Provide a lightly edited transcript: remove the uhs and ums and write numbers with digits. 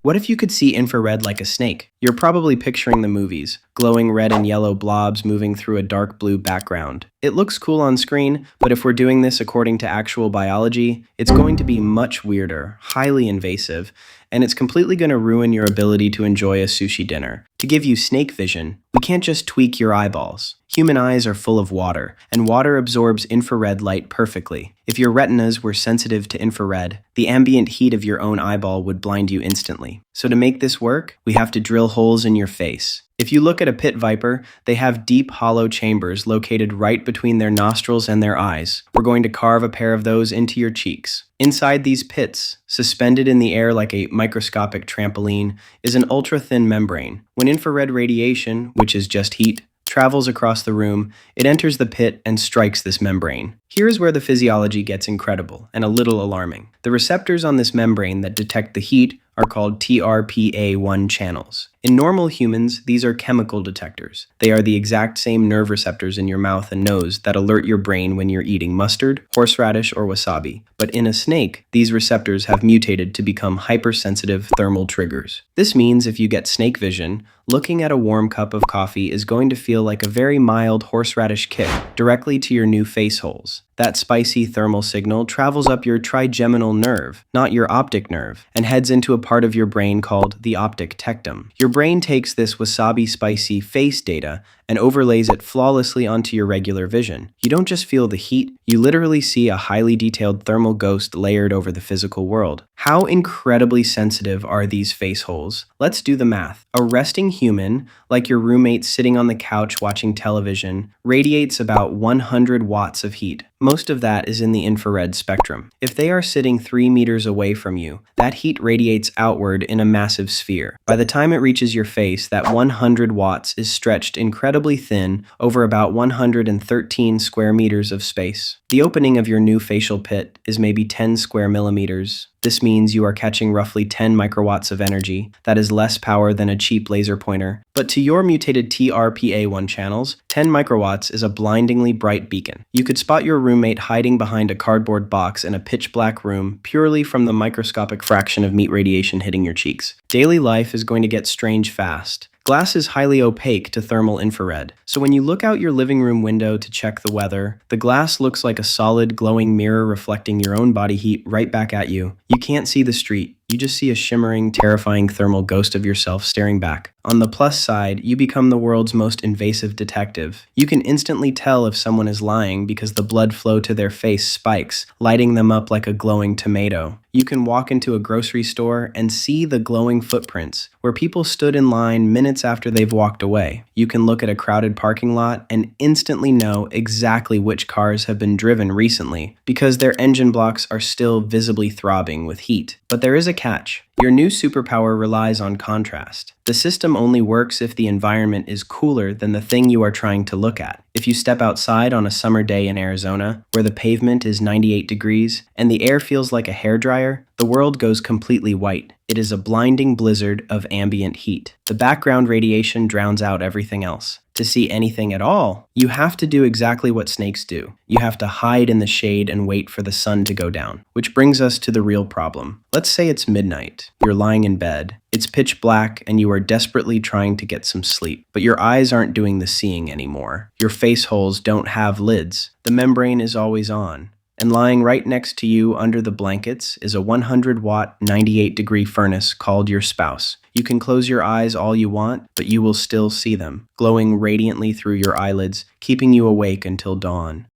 What if you could see infrared like a snake? You're probably picturing the movies, glowing red and yellow blobs moving through a dark blue background. It looks cool on screen, but if we're doing this according to actual biology, it's going to be much weirder, highly invasive, and it's completely going to ruin your ability to enjoy a sushi dinner. To give you snake vision, we can't just tweak your eyeballs. Human eyes are full of water, and water absorbs infrared light perfectly. If your retinas were sensitive to infrared, the ambient heat of your own eyeball would blind you instantly. So to make this work, we have to drill holes in your face. If you look at a pit viper, they have deep, hollow chambers located right between their nostrils and their eyes. We're going to carve a pair of those into your cheeks. Inside these pits, suspended in the air like a microscopic trampoline, is an ultra-thin membrane. When infrared radiation, which is just heat, travels across the room, it enters the pit and strikes this membrane. Here is where the physiology gets incredible and a little alarming. The receptors on this membrane that detect the heat are called TRPA1 channels. In normal humans, these are chemical detectors. They are the exact same nerve receptors in your mouth and nose that alert your brain when you're eating mustard, horseradish, or wasabi. But in a snake, these receptors have mutated to become hypersensitive thermal triggers. This means if you get snake vision, looking at a warm cup of coffee is going to feel like a very mild horseradish kick directly to your new face holes. That spicy thermal signal travels up your trigeminal nerve, not your optic nerve, and heads into a part of your brain called the optic tectum. Your brain takes this wasabi spicy face data and overlays it flawlessly onto your regular vision. You don't just feel the heat, you literally see a highly detailed thermal ghost layered over the physical world. How incredibly sensitive are these face holes? Let's do the math. A resting human, like your roommate sitting on the couch watching television, radiates about 100 watts of heat. Most of that is in the infrared spectrum. If they are sitting 3 meters away from you, that heat radiates outward in a massive sphere. By the time it reaches your face, that 100 watts is stretched incredibly thin over about 113 square meters of space. The opening of your new facial pit is maybe 10 square millimeters. This means you are catching roughly 10 microwatts of energy. That is less power than a cheap laser pointer. But to your mutated TRPA1 channels, 10 microwatts is a blindingly bright beacon. You could spot your roommate hiding behind a cardboard box in a pitch-black room purely from the microscopic fraction of meat radiation hitting your cheeks. Daily life is going to get strange fast. Glass is highly opaque to thermal infrared, so when you look out your living room window to check the weather, the glass looks like a solid, glowing mirror reflecting your own body heat right back at you. You can't see the street. You just see a shimmering, terrifying thermal ghost of yourself staring back. On the plus side, you become the world's most invasive detective. You can instantly tell if someone is lying because the blood flow to their face spikes, lighting them up like a glowing tomato. You can walk into a grocery store and see the glowing footprints, where people stood in line minutes after they've walked away. You can look at a crowded parking lot and instantly know exactly which cars have been driven recently, because their engine blocks are still visibly throbbing with heat. But there is a catch. Your new superpower relies on contrast. The system only works if the environment is cooler than the thing you are trying to look at. If you step outside on a summer day in Arizona, where the pavement is 98 degrees and the air feels like a hairdryer, the world goes completely white. It is a blinding blizzard of ambient heat. The background radiation drowns out everything else. To see anything at all, you have to do exactly what snakes do. You have to hide in the shade and wait for the sun to go down. Which brings us to the real problem. Let's say it's midnight. You're lying in bed. It's pitch black and you are desperately trying to get some sleep. But your eyes aren't doing the seeing anymore. Your face holes don't have lids. The membrane is always on. And lying right next to you under the blankets is a 100-watt, 98-degree furnace called your spouse. You can close your eyes all you want, but you will still see them, glowing radiantly through your eyelids, keeping you awake until dawn.